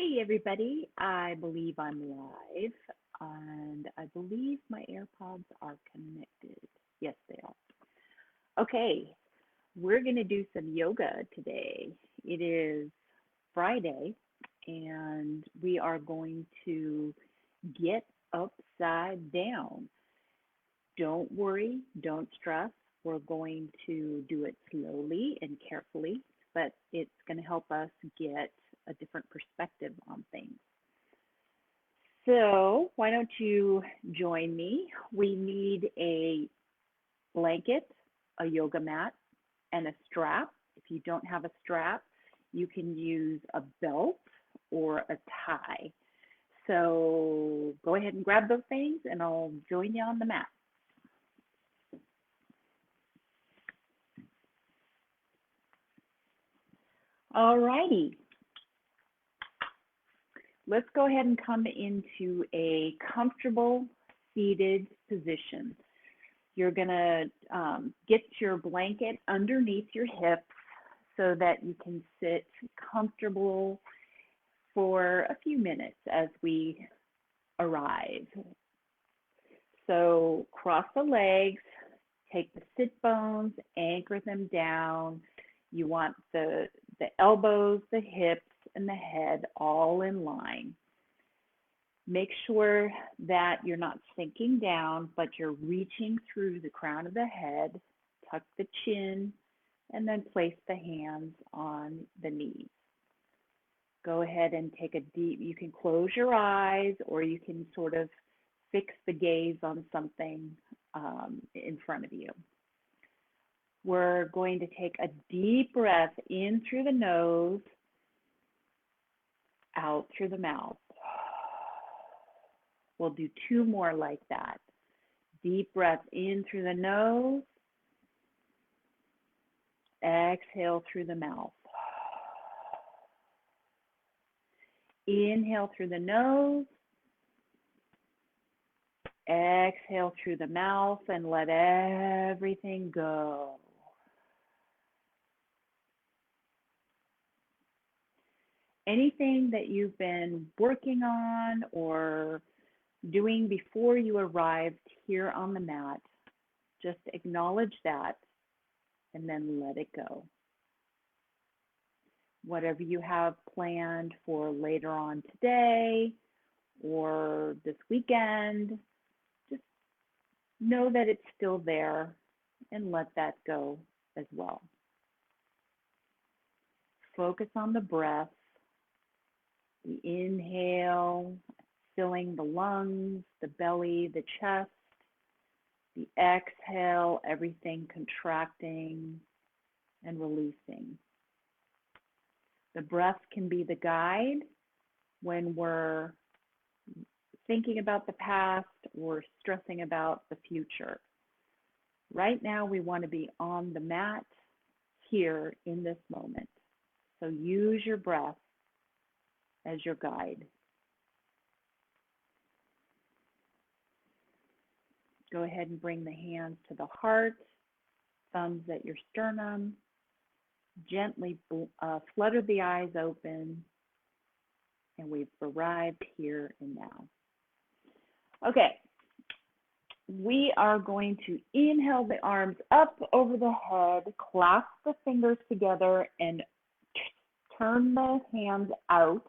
Hey everybody, I believe I'm live and I believe my AirPods are connected. Yes, they are. Okay, we're going to do some yoga today. It is Friday and we are going to get upside down. Don't worry, don't stress. We're going to do it slowly and carefully, but it's going to help us get a different perspective on things. So, why don't you join me? We need a blanket, a yoga mat, and a strap. If you don't have a strap, you can use a belt or a tie. So, go ahead and grab those things, and I'll join you on the mat. All righty. Let's go ahead and come into a comfortable seated position. You're going to get your blanket underneath your hips so that you can sit comfortable for a few minutes as we arrive. So cross the legs, take the sit bones, anchor them down. You want the elbows, the hips, and the head all in line. Make sure that you're not sinking down, but you're reaching through the crown of the head, tuck the chin, and then place the hands on the knees. Go ahead and take a deep, you can close your eyes or you can sort of fix the gaze on something in front of you. We're going to take a deep breath in through the nose, out through the mouth. We'll do two more like that. Deep breath in through the nose. Exhale through the mouth. Inhale through the nose. Exhale through the mouth and let everything go. Anything that you've been working on or doing before you arrived here on the mat, just acknowledge that and then let it go. Whatever you have planned for later on today or this weekend, just know that it's still there and let that go as well. Focus on the breath. The inhale, filling the lungs, the belly, the chest. The exhale, everything contracting and releasing. The breath can be the guide when we're thinking about the past or stressing about the future. Right now, we want to be on the mat here in this moment. So use your breath as your guide. Go ahead and bring the hands to the heart, thumbs at your sternum. Gently flutter the eyes open, and we've arrived here and now. Okay, we are going to inhale the arms up over the head, clasp the fingers together, and turn the hands out.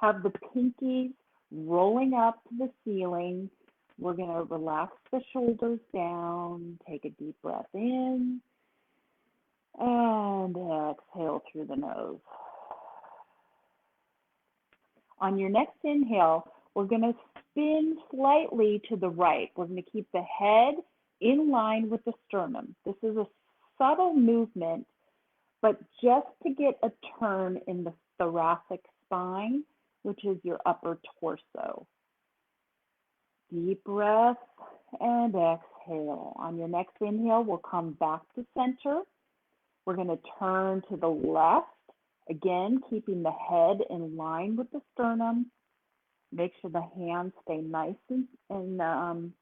Have the pinkies rolling up to the ceiling. We're going to relax the shoulders down, take a deep breath in, and exhale through the nose. On your next inhale, we're going to spin slightly to the right. We're going to keep the head in line with the sternum. This is a subtle movement, but just to get a turn in the thoracic spine, which is your upper torso. Deep breath and exhale. On your next inhale, we'll come back to center. We're going to turn to the left, again, keeping the head in line with the sternum. Make sure the hands stay nice and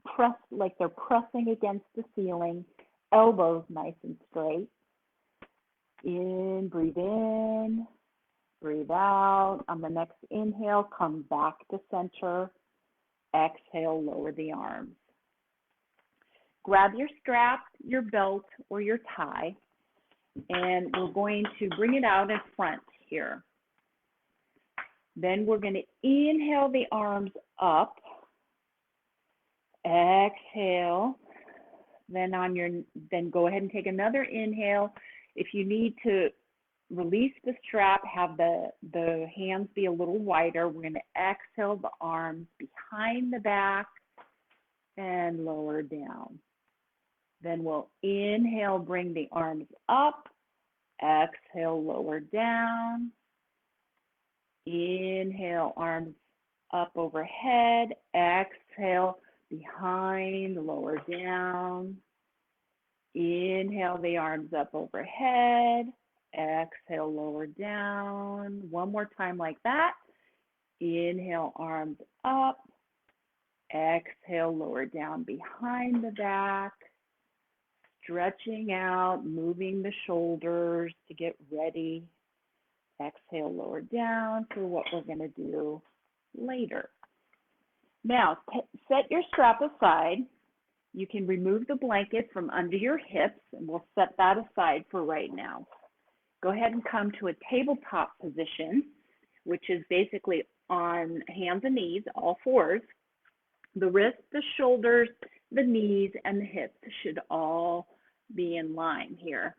pressed like they're pressing against the ceiling. Elbows nice and straight. Breathe in, Breathe out. On the next inhale, come back to center. Exhale, lower the arms. Grab your strap, your belt, or your tie, and we're going to bring it out in front here. Then we're going to inhale the arms up. Exhale. Then go ahead and take another inhale. If you need to release the strap, have the hands be a little wider. We're going to exhale the arms behind the back and lower down. Then we'll inhale, bring the arms up. Exhale, lower down. Inhale, arms up overhead. Exhale, behind, lower down. Inhale the arms up overhead. Exhale, lower down. One more time like that. Inhale, arms up. Exhale, lower down behind the back. Stretching out, moving the shoulders to get ready. Exhale, lower down for what we're going to do later. Now, set your strap aside. You can remove the blanket from under your hips, and we'll set that aside for right now. Go ahead and come to a tabletop position, which is basically on hands and knees, all fours. The wrists, the shoulders, the knees, and the hips should all be in line here.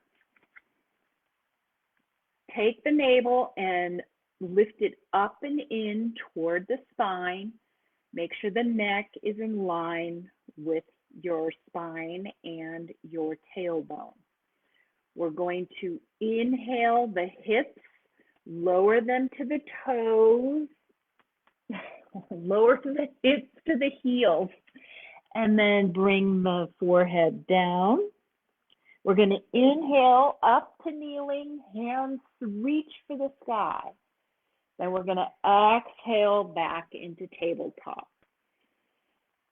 Take the navel and lift it up and in toward the spine. Make sure the neck is in line with your spine and your tailbone. We're going to inhale the hips, lower them to the toes, lower the hips to the heels, and then bring the forehead down. We're going to inhale up to kneeling, hands reach for the sky. Then we're going to exhale back into tabletop.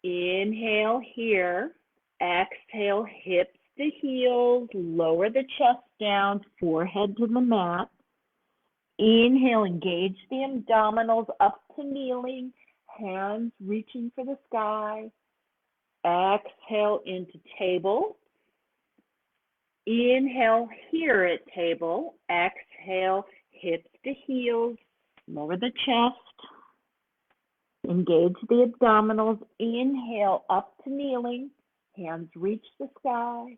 Inhale here, exhale hips to heels, lower the chest down, forehead to the mat. Inhale, engage the abdominals up to kneeling, hands reaching for the sky. Exhale into table. Inhale here at table. Exhale, hips to heels, lower the chest. Engage the abdominals. Inhale up to kneeling, hands reach the sky.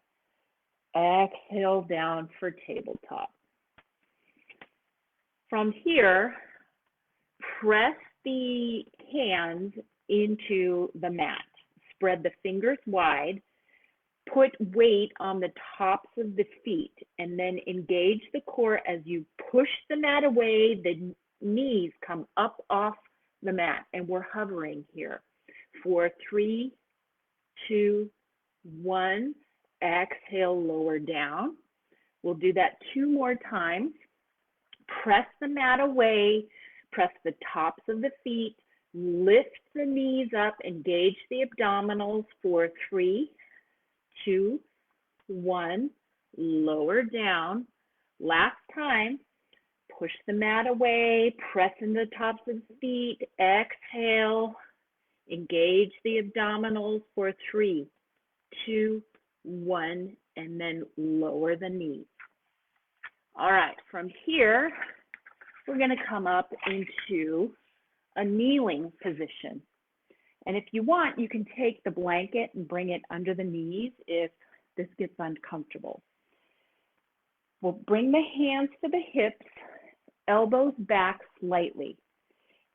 Exhale down for tabletop. From here, press the hands into the mat. Spread the fingers wide. Put weight on the tops of the feet and then engage the core as you push the mat away. The knees come up off the mat, and we're hovering here for 3, 2, 1. Exhale, lower down. We'll do that 2 more times. Press the mat away, press the tops of the feet, lift the knees up, engage the abdominals for 3, 2, 1, lower down. Last time, push the mat away, press into the tops of the feet, exhale, engage the abdominals for 3, 2, 1, and then lower the knees. All right, from here, we're going to come up into a kneeling position. And if you want, you can take the blanket and bring it under the knees if this gets uncomfortable. We'll bring the hands to the hips, elbows back slightly.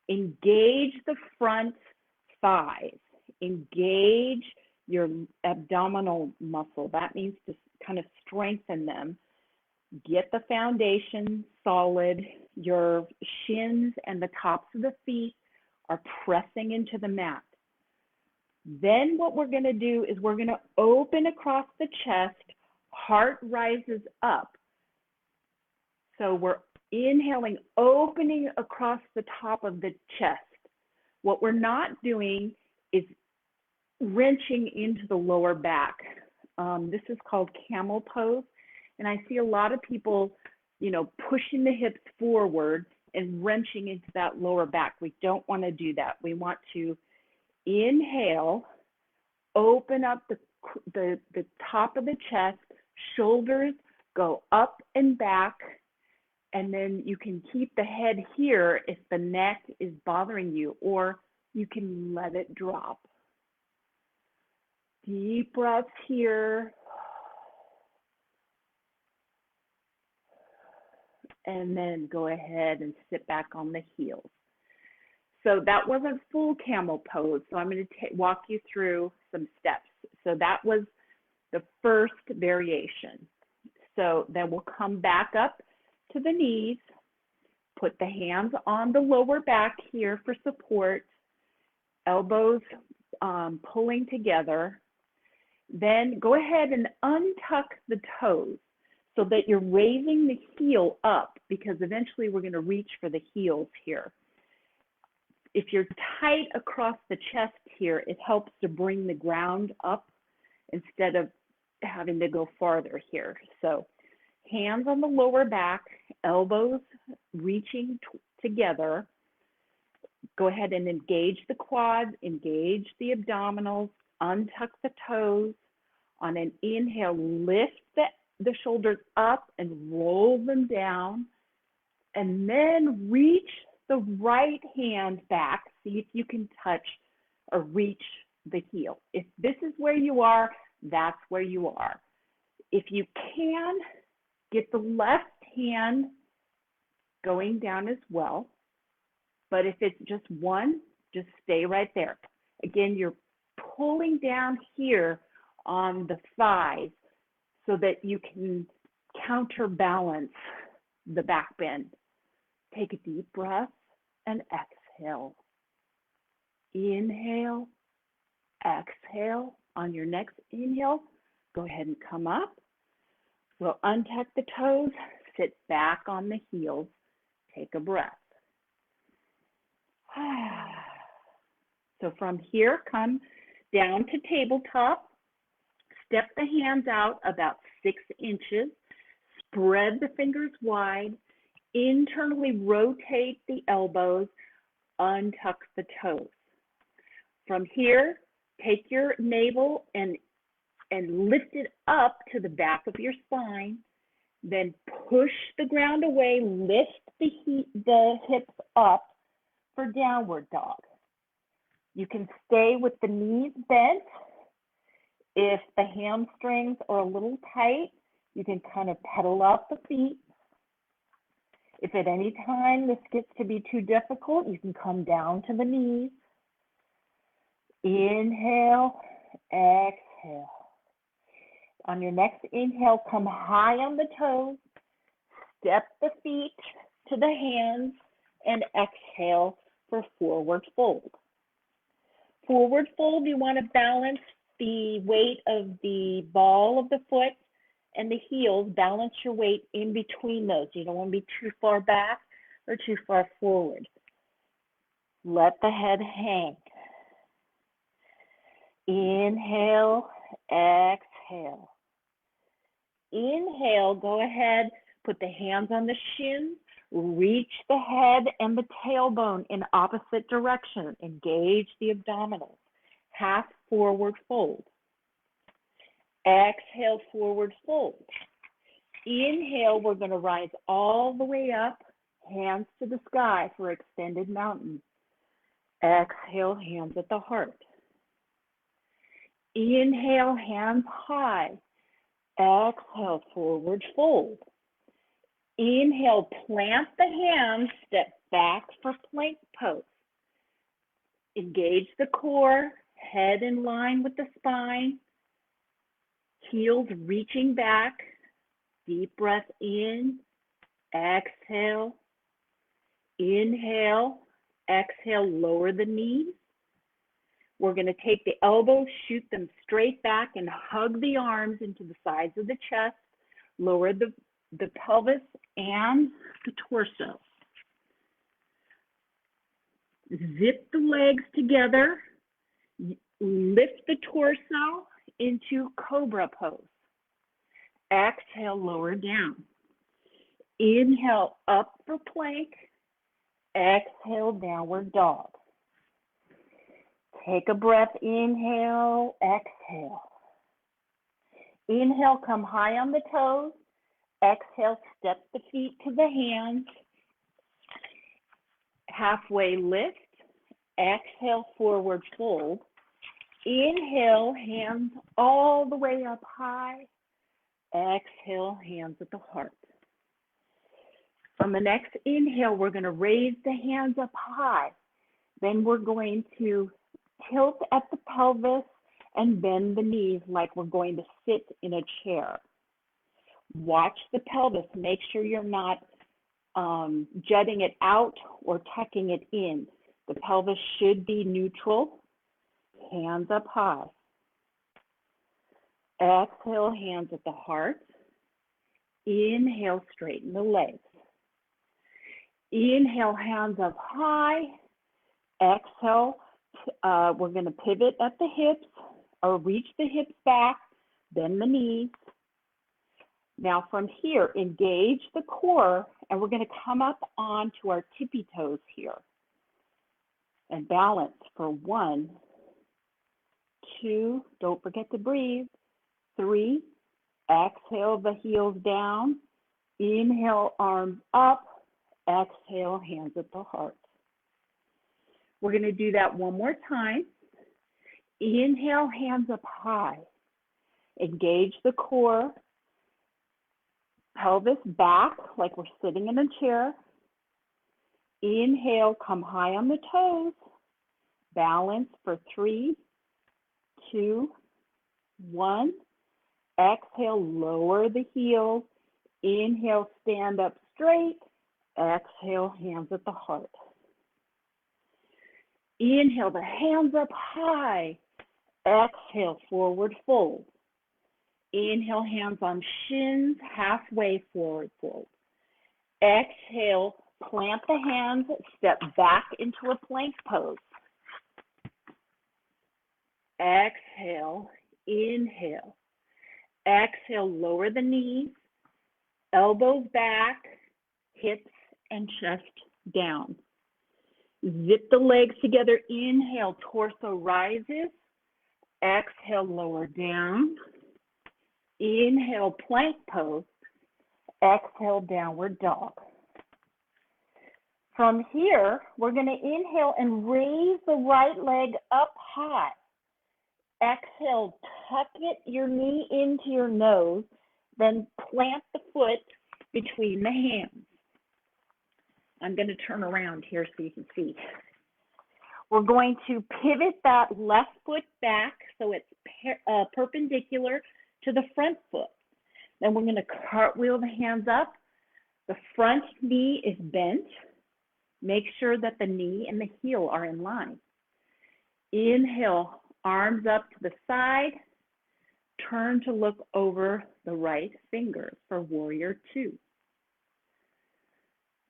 Engage the front thighs. Engage your abdominal muscle. That means to kind of strengthen them. Get the foundation solid. Your shins and the tops of the feet are pressing into the mat. Then what we're going to do is we're going to open across the chest. Heart rises up. So we're inhaling, opening across the top of the chest. What we're not doing is wrenching into the lower back. This is called camel pose. And I see a lot of people, pushing the hips forward and wrenching into that lower back. We don't want to do that. We want to inhale, open up the top of the chest, shoulders go up and back, and then you can keep the head here if the neck is bothering you, or you can let it drop. Deep breaths here. And then go ahead and sit back on the heels. So that wasn't full camel pose, so I'm going to walk you through some steps. So that was the first variation. So then we'll come back up to the knees, put the hands on the lower back here for support, elbows pulling together. Then go ahead and untuck the toes so that you're raising the heel up, because eventually we're going to reach for the heels here. If you're tight across the chest here, it helps to bring the ground up instead of having to go farther here. So hands on the lower back, elbows reaching together. Go ahead and engage the quads, engage the abdominals, untuck the toes. On an inhale, lift the shoulders up and roll them down, and then reach the right hand back. See if you can touch or reach the heel. If this is where you are, that's where you are. If you can, get the left hand going down as well. But if it's just one, just stay right there. Again, you're pulling down here on the thighs so that you can counterbalance the back bend. Take a deep breath and exhale. Inhale, exhale. On your next inhale, go ahead and come up. We'll untuck the toes, sit back on the heels, take a breath. So from here, come down to tabletop. Step the hands out about 6 inches. Spread the fingers wide. Internally rotate the elbows. Untuck the toes. From here, take your navel and lift it up to the back of your spine. Then push the ground away. Lift the hips up for downward dog. You can stay with the knees bent. If the hamstrings are a little tight, you can kind of pedal out the feet. If at any time this gets to be too difficult, you can come down to the knees. Inhale, exhale. On your next inhale, come high on the toes. Step the feet to the hands and exhale for forward fold. Forward fold, you want to balance the weight of the ball of the foot and the heels. Balance your weight in between those. You don't want to be too far back or too far forward. Let the head hang. Inhale, exhale. Inhale, go ahead, put the hands on the shins, reach the head and the tailbone in opposite direction. Engage the abdominals. Half forward fold. Exhale, forward fold. Inhale, we're going to rise all the way up, hands to the sky for extended mountain. Exhale, hands at the heart. Inhale, hands high. Exhale, forward fold. Inhale, plant the hands, step back for plank pose. Engage the core, head in line with the spine, heels reaching back, deep breath in, exhale, inhale, exhale, lower the knees. We're going to take the elbows, shoot them straight back and hug the arms into the sides of the chest, lower the pelvis and the torso. Zip the legs together, lift the torso into cobra pose. Exhale, lower down. Inhale, up for plank. Exhale, downward dog. Take a breath, inhale, exhale. Inhale, come high on the toes. Exhale, step the feet to the hands. Halfway lift. Exhale, forward fold. Inhale, hands all the way up high. Exhale, hands at the heart. On the next inhale, we're going to raise the hands up high. Then we're going to tilt at the pelvis and bend the knees like we're going to sit in a chair. Watch the pelvis. Make sure you're not jutting it out or tucking it in. The pelvis should be neutral. Hands up high. Exhale, hands at the heart. Inhale, straighten the legs. Inhale, hands up high. Exhale, we're going to pivot at the hips or reach the hips back, bend the knees. Now from here, engage the core, and we're going to come up onto our tippy toes here and balance for 1, 2, don't forget to breathe, 3, exhale the heels down, inhale arms up, exhale hands at the heart. We're going to do that one more time. Inhale, hands up high. Engage the core. Pelvis back like we're sitting in a chair. Inhale, come high on the toes. Balance for 3, 2, 1. Exhale, lower the heels. Inhale, stand up straight. Exhale, hands at the heart. Inhale, the hands up high. Exhale, forward fold. Inhale, hands on shins, halfway forward fold. Exhale, plant the hands, step back into a plank pose. Exhale, inhale. Exhale, lower the knees, elbows back, hips and chest down. Zip the legs together. Inhale, torso rises. Exhale, lower down. Inhale, plank pose. Exhale, downward dog. From here, we're going to inhale and raise the right leg up high. Exhale, tuck your knee into your nose, then plant the foot between the hands. I'm going to turn around here so you can see. We're going to pivot that left foot back so it's perpendicular to the front foot. Then we're going to cartwheel the hands up. The front knee is bent. Make sure that the knee and the heel are in line. Inhale, arms up to the side. Turn to look over the right finger for warrior 2.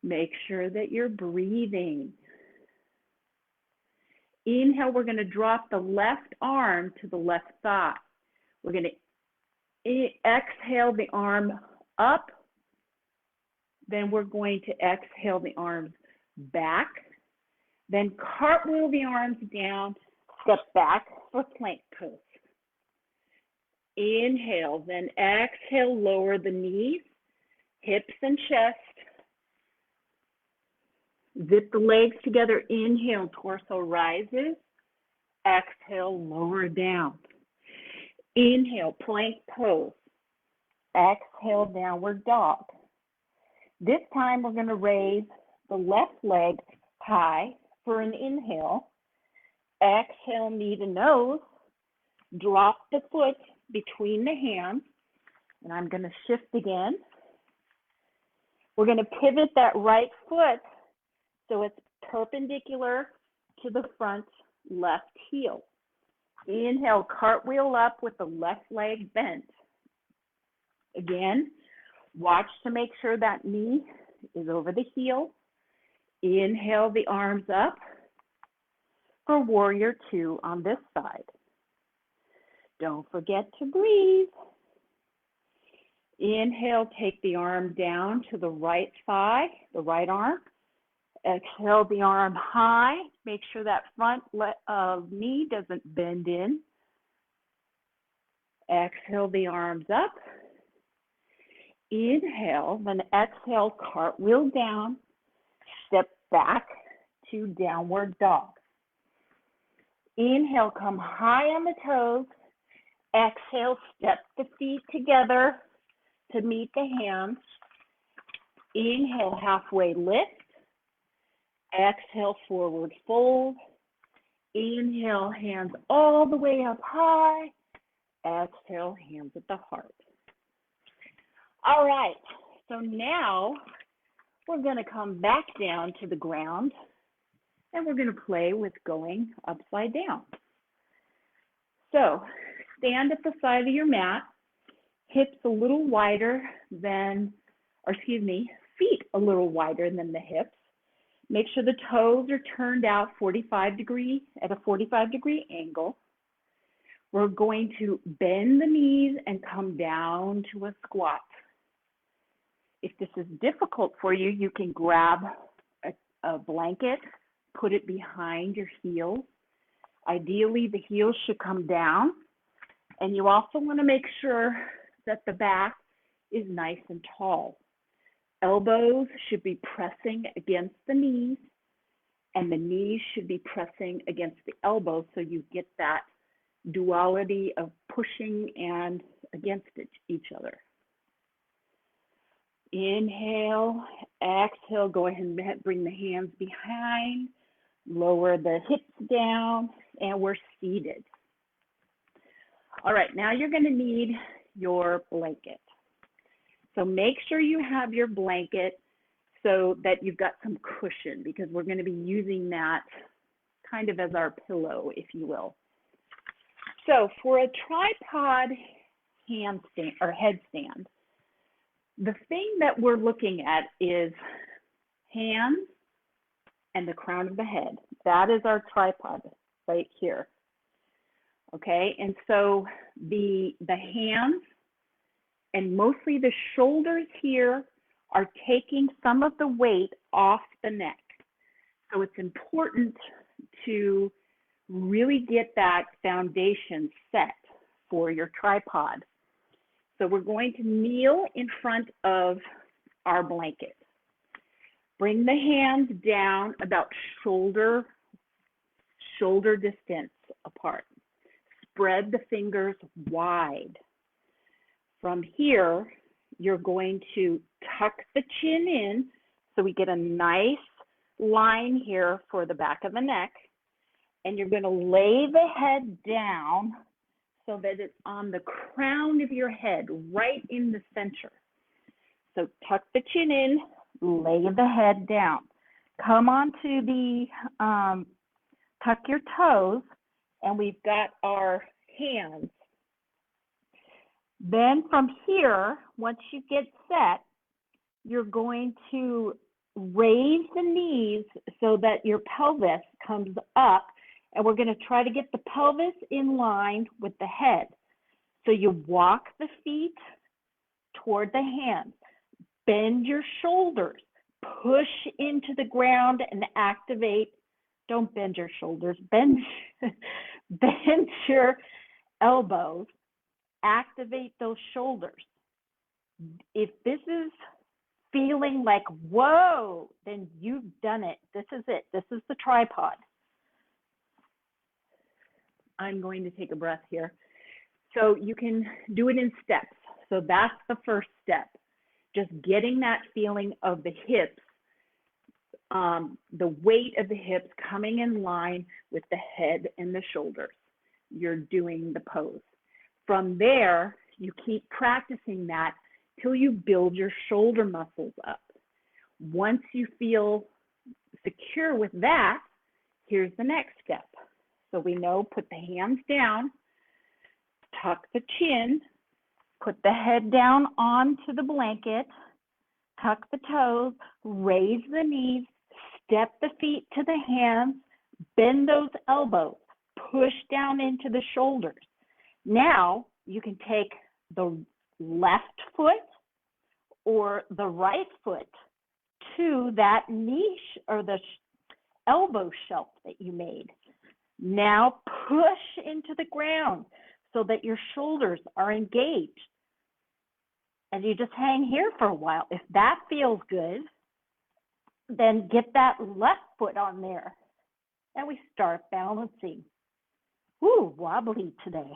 Make sure that you're breathing. Inhale, we're going to drop the left arm to the left thigh. We're going to exhale the arm up. Then we're going to exhale the arms back. Then cartwheel the arms down, step back for plank pose. Inhale, then exhale, lower the knees, hips and chest. Zip the legs together. Inhale, torso rises. Exhale, lower down. Inhale, plank pose. Exhale, downward dog. This time we're going to raise the left leg high for an inhale. Exhale, knee to nose. Drop the foot between the hands. And I'm going to shift again. We're going to pivot that right foot so it's perpendicular to the front left heel. Inhale, cartwheel up with the left leg bent. Again, watch to make sure that knee is over the heel. Inhale the arms up for warrior 2 on this side. Don't forget to breathe. Inhale, take the arm down to the right thigh, the right arm. Exhale the arm high. Make sure that front knee doesn't bend in. Exhale the arms up. Inhale, then exhale, cartwheel down. Step back to downward dog. Inhale, come high on the toes. Exhale, step the feet together to meet the hands. Inhale, halfway lift. Exhale, forward fold. Inhale, hands all the way up high. Exhale, hands at the heart. All right, so now we're going to come back down to the ground and we're going to play with going upside down. So stand at the side of your mat, hips a little wider than, feet a little wider than the hips. Make sure the toes are turned out at a 45-degree angle. We're going to bend the knees and come down to a squat. If this is difficult for you, you can grab a blanket, put it behind your heels. Ideally, the heels should come down. And you also want to make sure that the back is nice and tall. Elbows should be pressing against the knees, and the knees should be pressing against the elbows so you get that duality of pushing and against each other. Inhale, exhale, go ahead and bring the hands behind, lower the hips down, and we're seated. All right, now you're going to need your blanket. So make sure you have your blanket so that you've got some cushion, because we're going to be using that kind of as our pillow, if you will. So for a tripod handstand or headstand, the thing that we're looking at is hands and the crown of the head. That is our tripod right here. Okay, and so the hands and mostly the shoulders here are taking some of the weight off the neck. So it's important to really get that foundation set for your tripod. So we're going to kneel in front of our blanket. Bring the hands down about shoulder distance apart. Spread the fingers wide. From here, you're going to tuck the chin in so we get a nice line here for the back of the neck. And you're going to lay the head down so that it's on the crown of your head, right in the center. So tuck the chin in, lay the head down. Come onto the, tuck your toes, and we've got our hands. Then from here, once you get set, you're going to raise the knees so that your pelvis comes up, and we're going to try to get the pelvis in line with the head. So you walk the feet toward the hands, bend your shoulders, push into the ground and activate. Don't bend your shoulders, bend your elbows, activate those shoulders. If this is feeling like, whoa, then you've done it. This is it. This is the tripod. I'm going to take a breath here. So you can do it in steps. So that's the first step. Just getting that feeling of the hips, the weight of the hips coming in line with the head and the shoulders. You're doing the pose. From there, you keep practicing that till you build your shoulder muscles up. Once you feel secure with that, here's the next step. So we know, put the hands down, tuck the chin, put the head down onto the blanket, tuck the toes, raise the knees, step the feet to the hands, bend those elbows, push down into the shoulders. Now you can take the left foot or the right foot to that niche or the elbow shelf that you made. Now push into the ground so that your shoulders are engaged. And you just hang here for a while. If that feels good, then get that left foot on there. And we start balancing. Ooh, wobbly today.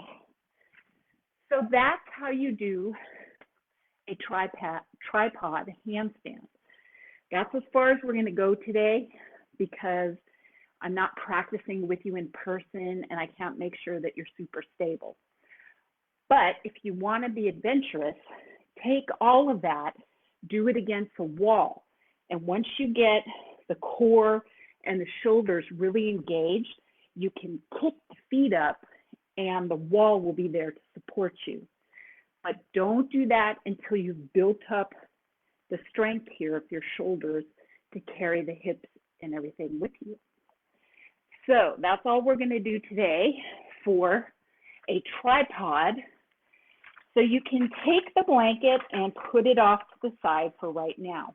So that's how you do a tripod handstand. That's as far as we're going to go today because I'm not practicing with you in person and I can't make sure that you're super stable. But if you want to be adventurous, take all of that, do it against a wall. And once you get the core and the shoulders really engaged, you can kick the feet up and the wall will be there to support you. But don't do that until you've built up the strength here of your shoulders to carry the hips and everything with you. So that's all we're going to do today for a tripod. So you can take the blanket and put it off to the side for right now.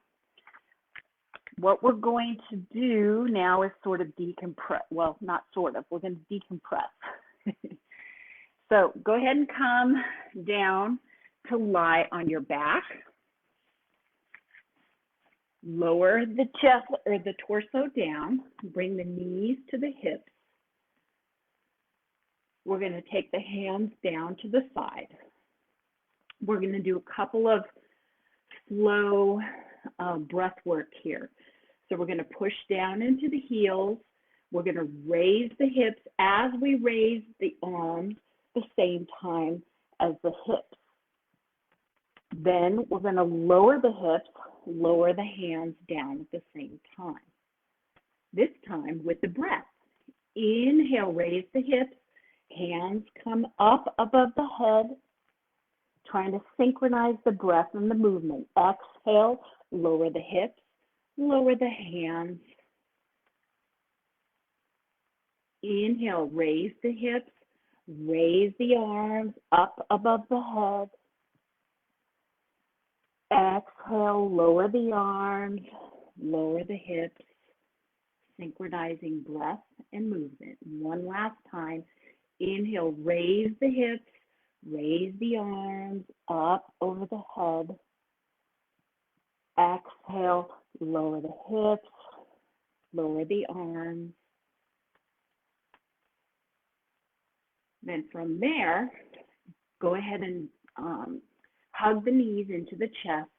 What we're going to do now is sort of decompress. Well, not sort of, we're going to decompress. So go ahead and come down to lie on your back. Lower the chest or the torso down. Bring the knees to the hips. We're going to take the hands down to the side. We're going to do a couple of slow breath work here. So we're going to push down into the heels. We're going to raise the hips as we raise the arms the same time as the hips. Then we're going to lower the hips, lower the hands down at the same time. This time with the breath. Inhale, raise the hips, hands come up above the head, trying to synchronize the breath and the movement. Exhale, lower the hips, lower the hands. Inhale, raise the hips, raise the arms up above the head. Exhale, lower the arms, lower the hips, synchronizing breath and movement. One last time. Inhale, raise the hips, raise the arms up over the head. Exhale, lower the hips, lower the arms. Then from there, go ahead and hug the knees into the chest,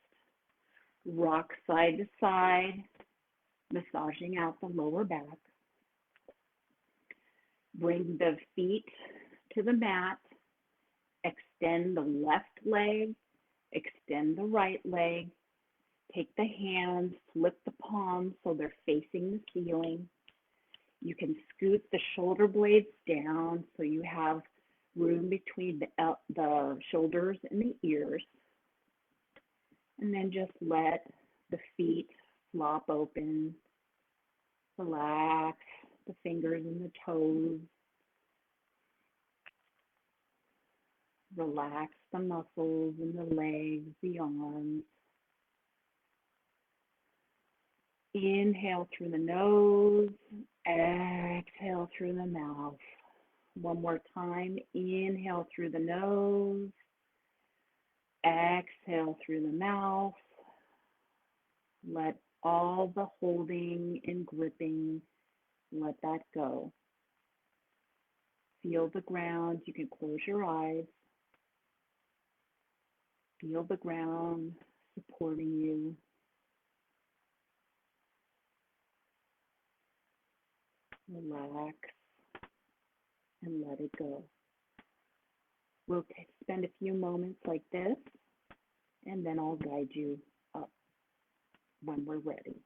rock side to side, massaging out the lower back. Bring the feet to the mat, extend the left leg, extend the right leg, take the hands, flip the palms so they're facing the ceiling. You can scoot the shoulder blades down so you have room between the shoulders and the ears. And then just let the feet flop open. Relax the fingers and the toes. Relax the muscles in the legs, the arms. Inhale through the nose, exhale through the mouth. One more time. Inhale through the nose, exhale through the mouth. Let all the holding and gripping, let that go. Feel the ground. You can close your eyes. Feel the ground supporting you. Relax and let it go. We'll spend a few moments like this, and then I'll guide you up when we're ready.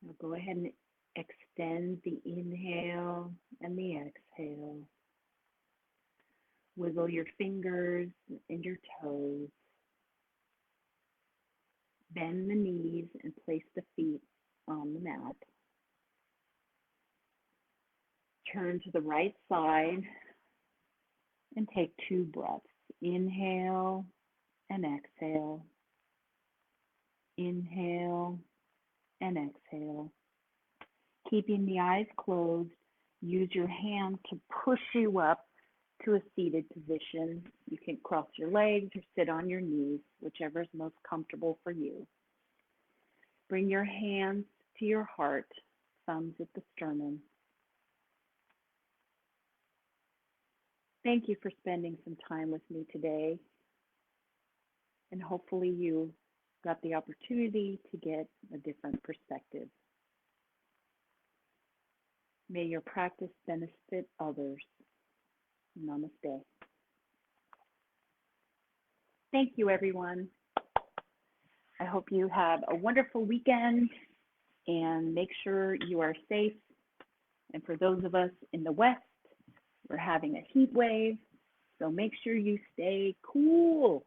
Now go ahead and Extend the inhale and the exhale. Wiggle your fingers and your toes. Bend the knees and place the feet on the mat. Turn to the right side and take 2 breaths. Inhale and exhale. Inhale and exhale. Keeping the eyes closed, use your hand to push you up to a seated position. You can cross your legs or sit on your knees, whichever is most comfortable for you. Bring your hands to your heart, thumbs at the sternum. Thank you for spending some time with me today, and hopefully you got the opportunity to get a different perspective. May your practice benefit others. Namaste. Thank you, everyone. I hope you have a wonderful weekend and make sure you are safe. And for those of us in the West, we're having a heat wave, so make sure you stay cool.